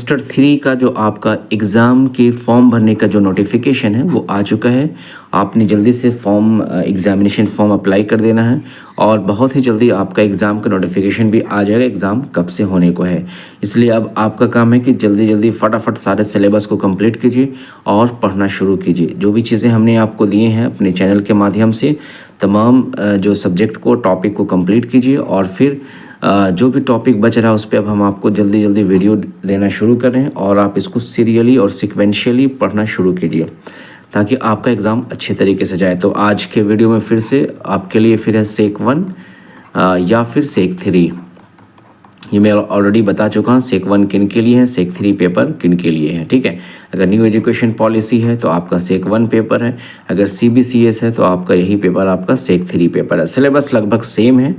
Semester 3 का जो आपका एग्ज़ाम के फॉर्म भरने का जो नोटिफिकेशन है वो आ चुका है। आपने जल्दी से एग्ज़ामिनेशन फॉर्म अप्लाई कर देना है और बहुत ही जल्दी आपका एग्ज़ाम का नोटिफिकेशन भी आ जाएगा एग्ज़ाम कब से होने को है। इसलिए अब आपका काम है कि जल्दी जल्दी फटाफट सारे सिलेबस को कंप्लीट कीजिए और पढ़ना शुरू कीजिए। जो भी चीज़ें हमने आपको दिए हैं अपने चैनल के माध्यम से तमाम जो सब्जेक्ट को टॉपिक को कंप्लीट कीजिए और फिर जो भी टॉपिक बच रहा है उस पर अब हम आपको जल्दी जल्दी वीडियो देना शुरू करें और आप इसको सीरियली और सिक्वेंशियली पढ़ना शुरू कीजिए ताकि आपका एग्ज़ाम अच्छे तरीके से जाए। तो आज के वीडियो में फिर से आपके लिए फिर है सेक 1 या फिर सेक 3। ये मैं ऑलरेडी बता चुका हूँ सेक 1 किन के लिए है, सेक 3 पेपर किन के लिए है। ठीक है, अगर न्यू एजुकेशन पॉलिसी है तो आपका सेक 1 पेपर है, अगर CBCS है तो आपका यही पेपर आपका सेक 3 पेपर है। सिलेबस लगभग सेम है,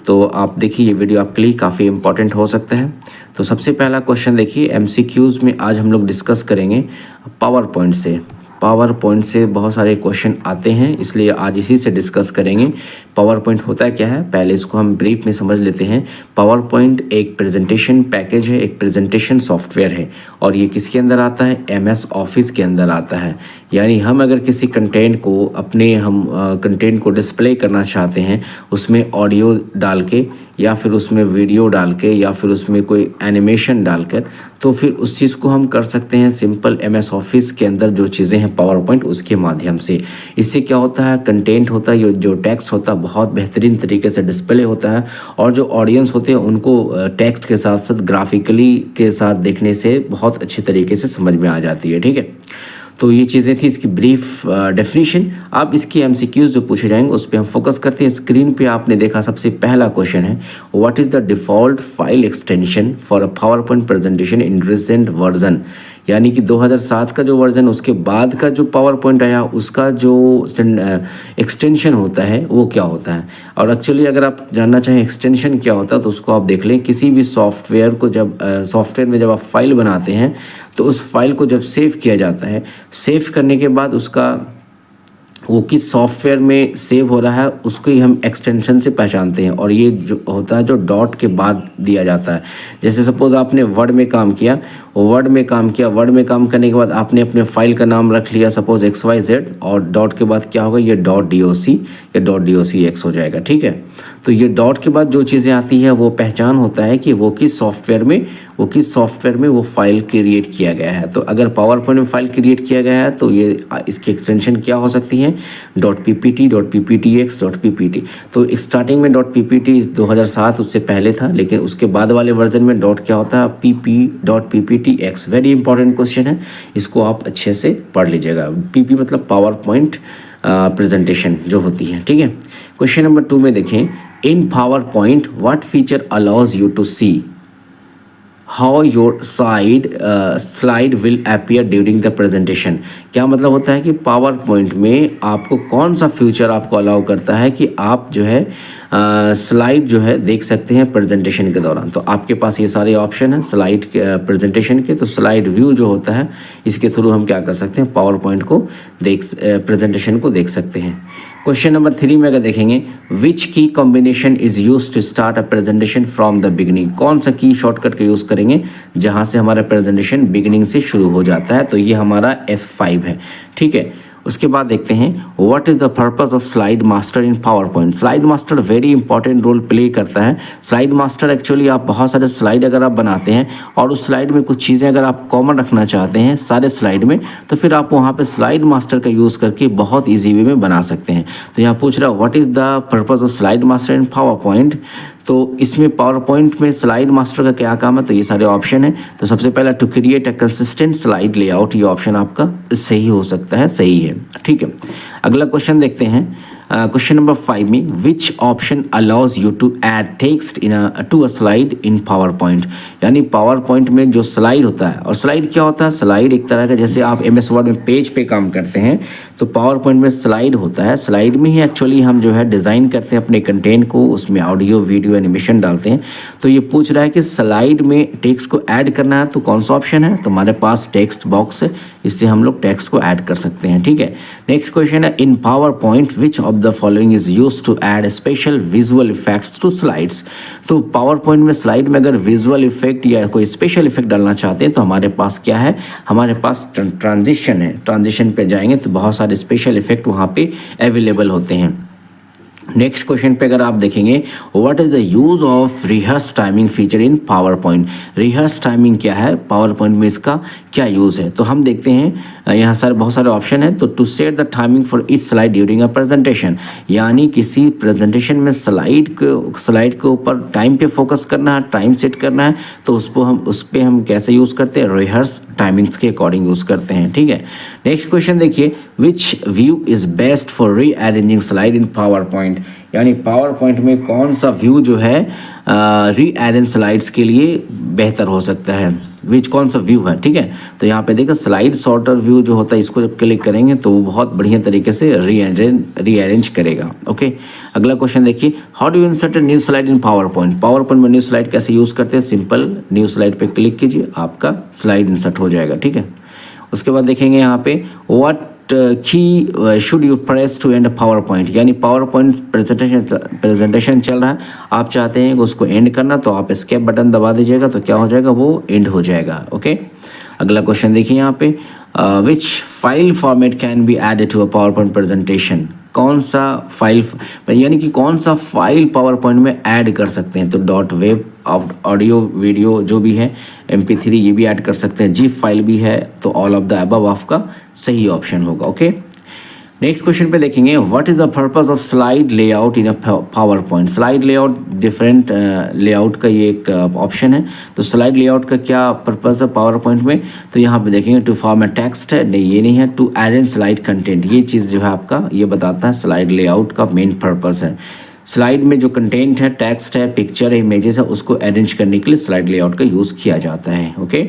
तो आप देखिए ये वीडियो आपके लिए काफ़ी इंपॉर्टेंट हो सकता है। तो सबसे पहला क्वेश्चन देखिए MCQs में आज हम लोग डिस्कस करेंगे पावर पॉइंट से बहुत सारे क्वेश्चन आते हैं, इसलिए आज इसी से डिस्कस करेंगे। पावर पॉइंट होता है क्या है, पहले इसको हम ब्रीफ में समझ लेते हैं। पावर पॉइंट एक प्रेजेंटेशन पैकेज है, एक प्रेजेंटेशन सॉफ्टवेयर है और ये किसके अंदर आता है, MS ऑफिस के अंदर आता है। यानी हम अगर किसी कंटेंट को कंटेंट को डिस्प्ले करना चाहते हैं, उसमें ऑडियो डाल के या फिर उसमें वीडियो डाल के या फिर उसमें कोई एनिमेशन डालकर, तो फिर उस चीज़ को हम कर सकते हैं सिंपल MS ऑफिस के अंदर जो चीज़ें हैं पावर पॉइंट उसके माध्यम से। इससे क्या होता है, कंटेंट होता है जो टेक्स्ट होता है बहुत बेहतरीन तरीके से डिस्प्ले होता है और जो ऑडियंस होते हैं उनको टेक्स्ट के साथ साथ ग्राफिकली के साथ देखने से बहुत अच्छे तरीके से समझ में आ जाती है। ठीक है, तो ये चीज़ें थी इसकी ब्रीफ डेफिनेशन। अब इसकी MCQs जो पूछे जाएंगे उस पर हम फोकस करते हैं। स्क्रीन पे आपने देखा सबसे पहला क्वेश्चन है, what is the default file extension for a PowerPoint presentation in recent version. यानी कि 2007 का जो वर्जन उसके बाद का जो पावर पॉइंट आया उसका जो एक्सटेंशन होता है वो क्या होता है। और एक्चुअली अगर आप जानना चाहें एक्सटेंशन क्या होता है तो उसको आप देख लें। किसी भी सॉफ्टवेयर को जब सॉफ्टवेयर में जब आप फाइल बनाते हैं तो उस फाइल को जब सेव किया जाता है, सेव करने के बाद उसका वो किस सॉफ्टवेयर में सेव हो रहा है उसको ही हम एक्सटेंशन से पहचानते हैं। और ये जो होता है जो डॉट के बाद दिया जाता है। जैसे सपोज़ आपने वर्ड में काम किया, वर्ड में काम करने के बाद आपने अपने फाइल का नाम रख लिया सपोज़ XYZ और डॉट के बाद क्या होगा, ये .doc या .docx हो जाएगा। ठीक है, तो ये डॉट के बाद जो चीज़ें आती है वो पहचान होता है कि वो किस सॉफ्टवेयर में वो फाइल क्रिएट किया गया है। तो अगर पावर पॉइंट में फाइल क्रिएट किया गया है तो ये इसकी एक्सटेंशन क्या हो सकती है, .ppt, .pptx, .ppt। तो स्टार्टिंग में .ppt 2007 उससे पहले था, लेकिन उसके बाद वाले वर्जन में डॉट क्या होता है, .pptx। वेरी इंपॉर्टेंट क्वेश्चन है, इसको आप अच्छे से पढ़ लीजिएगा। PP मतलब पावर पॉइंट प्रेजेंटेशन जो होती है। ठीक है, क्वेश्चन नंबर 2 में देखें, in PowerPoint what feature allows you to see how your slide will appear during the presentation. क्या मतलब होता है कि पावर पॉइंट में आपको कौन सा फ्यूचर आपको अलाउ करता है कि आप जो है स्लाइड जो है देख सकते हैं प्रेजेंटेशन के दौरान। तो आपके पास ये सारे ऑप्शन हैं स्लाइड के प्रेजेंटेशन के। तो स्लाइड व्यू जो होता है इसके थ्रू हम क्या कर सकते हैं, पावर पॉइंट को प्रेजेंटेशन को देख सकते हैं। क्वेश्चन नंबर 3 में अगर देखेंगे, which key combination is use to start a presentation from the beginning. कौन सा की शॉर्टकट का यूज़ करेंगे जहां से हमारा प्रेजेंटेशन बिगिनिंग से शुरू हो जाता है। तो ये हमारा F5 है। ठीक है, उसके बाद देखते हैं, what is the purpose of slide master in PowerPoint. Slide master very important role play करता है। स्लाइड मास्टर एक्चुअली आप बहुत सारे स्लाइड अगर आप बनाते हैं और उस स्लाइड में कुछ चीज़ें अगर आप कॉमन रखना चाहते हैं सारे स्लाइड में, तो फिर आप वहाँ पे स्लाइड मास्टर का यूज़ करके बहुत ईजी वे में बना सकते हैं। तो यहाँ पूछ रहा है what is the purpose of slide master in power point. तो इसमें पावर पॉइंट में स्लाइड मास्टर का क्या काम है, तो ये सारे ऑप्शन है। तो सबसे पहला to create a consistent slide layout, ये ऑप्शन आपका सही हो सकता है, सही है। ठीक है, अगला क्वेश्चन देखते हैं। क्वेश्चन नंबर 5 में, which option allows you to add text to a slide in PowerPoint. यानी पावर पॉइंट में जो स्लाइड होता है, और स्लाइड क्या होता है, स्लाइड एक तरह का, जैसे आप MS वर्ड में पेज पे काम करते हैं तो पावर पॉइंट में स्लाइड होता है, स्लाइड में ही एक्चुअली हम जो है डिज़ाइन करते हैं अपने कंटेंट को, उसमें ऑडियो वीडियो एनिमेशन डालते हैं। तो ये पूछ रहा है कि स्लाइड में टेक्स्ट को ऐड करना है तो कौन सा ऑप्शन है, तो हमारे पास टेक्स्ट बॉक्स है, इससे हम लोग टेक्स्ट को ऐड कर सकते हैं। ठीक है, नेक्स्ट क्वेश्चन है in PowerPoint which of the following is use to add special visual effects to slides. तो पावर पॉइंट में स्लाइड में अगर विजुअल इफेक्ट या कोई स्पेशल इफेक्ट डालना चाहते हैं तो हमारे पास क्या है, हमारे पास ट्रांजिशन है। ट्रांजिशन पे जाएंगे तो बहुत सारे स्पेशल इफेक्ट वहाँ पे अवेलेबल होते हैं। नेक्स्ट क्वेश्चन पे अगर आप देखेंगे what is the use of rehearse timing feature in power point. Rehearse timing क्या है, पावर पॉइंट में इसका क्या यूज़ है, तो हम देखते हैं यहाँ सारे बहुत सारे ऑप्शन है। तो to set the timing for each slide during a presentation, यानी किसी प्रेजेंटेशन में स्लाइड के ऊपर टाइम पे फोकस करना है, टाइम सेट करना है, तो उस पर हम कैसे यूज़ करते हैं, रिहर्स टाइमिंग्स के अकॉर्डिंग यूज़ करते हैं। ठीक है, नेक्स्ट क्वेश्चन देखिए which view is best for rearranging slide in PowerPoint, यानी पावर पॉइंट में कौन सा व्यू जो है री अरेंज स्लाइड्स के लिए बेहतर हो सकता है, विच कौन सा व्यू है। ठीक है, तो यहाँ पे देखो स्लाइड सॉर्टर व्यू जो होता है, इसको जब क्लिक करेंगे तो वो बहुत बढ़िया तरीके से रीअरेंज करेगा। ओके, अगला क्वेश्चन देखिए how do you insert a new slide in power point. Power point में न्यू स्लाइड कैसे यूज़ करते हैं, सिंपल न्यू स्लाइड पे क्लिक कीजिए, आपका स्लाइड इंसर्ट हो जाएगा। ठीक है, उसके बाद देखेंगे यहाँ पे what key should you press to end PowerPoint, यानी पावर पॉइंट प्रेजेंटेशन चल रहा है, आप चाहते हैं उसको एंड करना, तो आप एस्केप बटन दबा दीजिएगा, तो क्या हो जाएगा, वो एंड हो जाएगा। ओके, अगला क्वेश्चन देखिए यहाँ पे which file format can be added to a PowerPoint presentation, कौन सा फाइल, यानी कि कौन सा फाइल पावर पॉइंट में ऐड कर सकते हैं, तो डॉट वेब ऑडियो वीडियो जो भी है, MP3 ये भी ऐड कर सकते हैं, जिप फाइल भी है, तो ऑल ऑफ द अबव आपका सही ऑप्शन होगा। ओके, नेक्स्ट क्वेश्चन पे देखेंगे what is the purpose of slide layout in a PowerPoint. Slide layout different layout का ये एक ऑप्शन है, तो स्लाइड लेआउट का क्या पर्पस है पावर पॉइंट में, तो यहाँ पे देखेंगे टू फॉर्मेट टेक्स्ट है, नहीं ये नहीं है, टू अरेंज स्लाइड कंटेंट, ये चीज़ जो है आपका ये बताता है स्लाइड लेआउट का मेन पर्पस है। स्लाइड में जो कंटेंट है, टेक्स्ट है, पिक्चर है, इमेजेस है, उसको अरेंज करने के लिए स्लाइड लेआउट का यूज़ किया जाता है। ओके,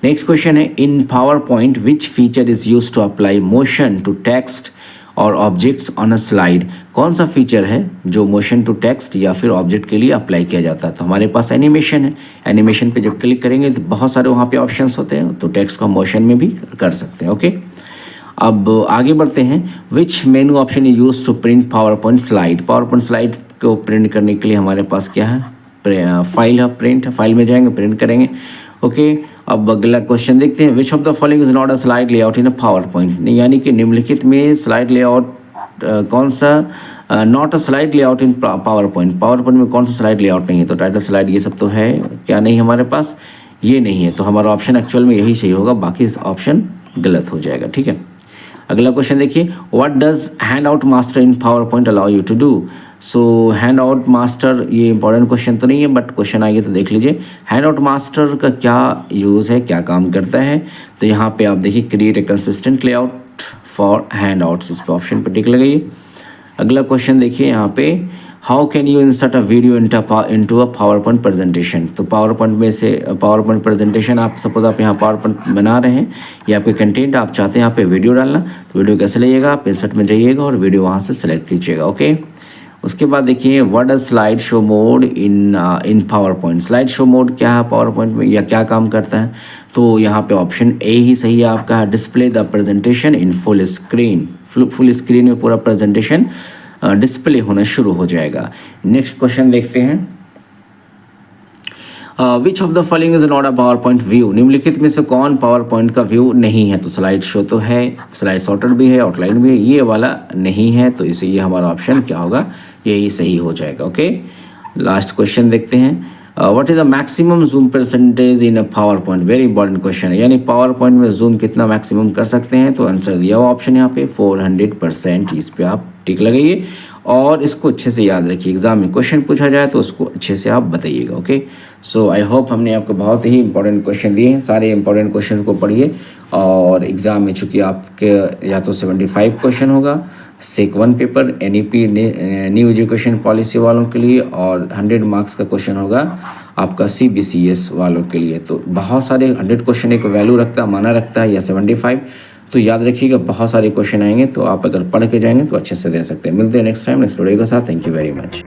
नेक्स्ट क्वेश्चन है in PowerPoint which feature is use to apply motion to text और ऑब्जेक्ट्स ऑन अ स्लाइड, कौन सा फीचर है जो मोशन टू टेक्स्ट या फिर ऑब्जेक्ट के लिए अप्लाई किया जाता है, तो हमारे पास एनिमेशन है। एनिमेशन पे जब क्लिक करेंगे तो बहुत सारे वहाँ पे ऑप्शंस होते हैं, तो टेक्स्ट को हम मोशन में भी कर सकते हैं। ओके, अब आगे बढ़ते हैं which menu option is use to print PowerPoint slide. PowerPoint slide को प्रिंट करने के लिए हमारे पास क्या है, फाइल है, प्रिंट है, फाइल में जाएंगे प्रिंट करेंगे। ओके, अब अगला क्वेश्चन देखते हैं विच of the following is not a slide layout in a PowerPoint, यानी कि निम्नलिखित में स्लाइड लेआउट कौन सा not a slide layout in power point, power point में कौन सा स्लाइड लेआउट नहीं है, तो टाइटल स्लाइड ये सब तो है, क्या नहीं हमारे पास, ये नहीं है, तो हमारा ऑप्शन एक्चुअल में यही सही होगा, बाकी ऑप्शन गलत हो जाएगा। ठीक है, अगला क्वेश्चन देखिए what does handout master in PowerPoint allow you to do. So handout master ये इंपॉर्टेंट क्वेश्चन तो नहीं है, बट क्वेश्चन आएगा तो देख लीजिए हैंड आउट मास्टर का क्या यूज़ है, क्या काम करता है, तो यहाँ पे आप देखिए create a consistent layout for hand outs, इस पर ऑप्शन पर टिक लगाइए। अगला क्वेश्चन देखिए यहाँ पे how can you insert a video into a PowerPoint presentation. तो पावर पॉइंट में से पावर पॉइंट प्रेजेंटेशन आप सपोज आप यहाँ पावर पॉइंट बना रहे हैं या आपके कंटेंट आप चाहते हैं यहाँ पे वीडियो डालना, तो वीडियो कैसे लाइएगा, आप इंसर्ट में जाइएगा और वीडियो वहाँ से सेलेक्ट कीजिएगा। ओके, उसके बाद देखिए what does slide show mode in PowerPoint. Slide show mode क्या है पावर पॉइंट में या क्या काम करता है, तो यहाँ पे ऑप्शन ए ही सही है आपका, display the presentation in full screen. Full screen में पूरा प्रेजेंटेशन डिस्प्ले होना शुरू हो जाएगा। नेक्स्ट क्वेश्चन देखते हैं विच of the following is not a power point view. निम्नलिखित में से कौन पावर पॉइंट का व्यू नहीं है, तो स्लाइड शो तो है, स्लाइड सॉर्टर भी है, आउटलाइन भी है, ये वाला नहीं है, तो इसे ये हमारा ऑप्शन क्या होगा, यही सही हो जाएगा। ओके, लास्ट क्वेश्चन देखते हैं what is the maximum zoom percentage in a power point. Very important question है, यानी पावर पॉइंट में जूम कितना मैक्सिमम कर सकते हैं, तो आंसर दिया हुआ ऑप्शन यहाँ पे 400%, इस पे आप टिक लगाइए और इसको अच्छे से याद रखिए, एग्जाम में क्वेश्चन पूछा जाए तो उसको अच्छे से आप बताइएगा। ओके, सो आई होप हमने आपको बहुत ही इंपॉर्टेंट क्वेश्चन दिए हैं, सारे इंपॉर्टेंट क्वेश्चन को पढ़िए और एग्ज़ाम में चूँकि आपके या तो 75 क्वेश्चन होगा सेक 1 paper NEP new education policy वालों के लिए, और 100 मार्क्स का क्वेश्चन होगा आपका CBCS वालों के लिए। तो बहुत सारे 100 क्वेश्चन एक वैल्यू रखता है, माना रखता है, या 75, तो याद रखिएगा बहुत सारे क्वेश्चन आएंगे, तो आप अगर पढ़ के जाएंगे तो अच्छे से दे सकते हैं। मिलते हैं नेक्स्ट टाइम नेक्स्ट वीडियो के साथ। Thank you very much.